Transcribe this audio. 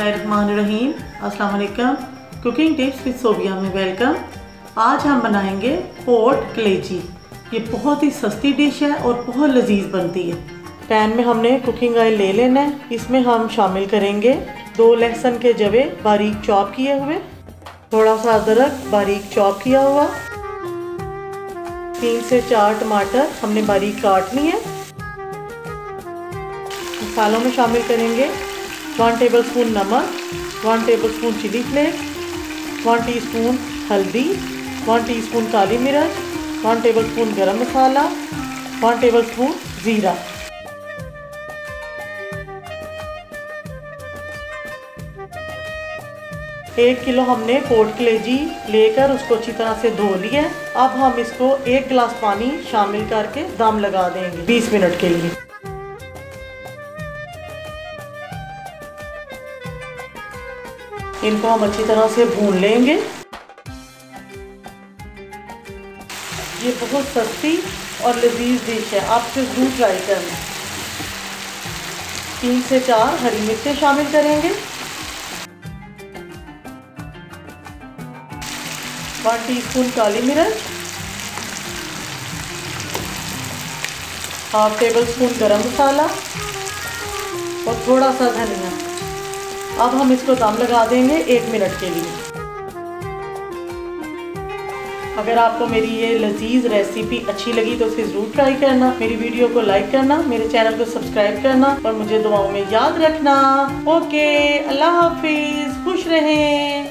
बिस्मिल्लाहिर्रहमानिर्रहीम। अस्सलाम वालेकुम। कुकिंग टिप्स विद सोबिया में वेलकम। आज हम बनाएंगे पोर्ट कलेजी। ये बहुत ही सस्ती डिश है और बहुत लजीज बनती है। पैन में हमने कुकिंग ऑयल ले लेना है। इसमें हम शामिल करेंगे 2 लहसुन के जवे बारीक चॉप किए हुए, थोड़ा सा अदरक बारीक चॉप किया हुआ, 3 से 4 टमाटर हमने बारीक काट लिए हैं। मसालों में शामिल करेंगे 1 टेबलस्पून नमक, 1 टेबलस्पून चिली फ्लेक्स, 1 टीस्पून हल्दी, 1 टीस्पून काली मिर्च, 1 टेबलस्पून गरम मसाला, 1 टेबलस्पून ज़ीरा। एक किलो हमने पोर्ट कलेजी लेकर उसको अच्छी तरह से धो लिया है। अब हम इसको 1 गिलास पानी शामिल करके दम लगा देंगे 20 मिनट के लिए। इनको हम अच्छी तरह से भून लेंगे। ये बहुत सस्ती और लजीज डिश है, आप इसे जरूर ट्राई करना। 3 से 4 हरी मिर्चें शामिल करेंगे, 1 टीस्पून काली मिर्च, 1/2 टेबलस्पून गरम मसाला और थोड़ा सा धनिया। अब हम इसको दम लगा देंगे 1 मिनट के लिए। अगर आपको मेरी ये लजीज रेसिपी अच्छी लगी तो इसे जरूर ट्राई करना, मेरी वीडियो को लाइक करना, मेरे चैनल को सब्सक्राइब करना और मुझे दुआओं में याद रखना। ओके, अल्लाह हाफिज, खुश रहें।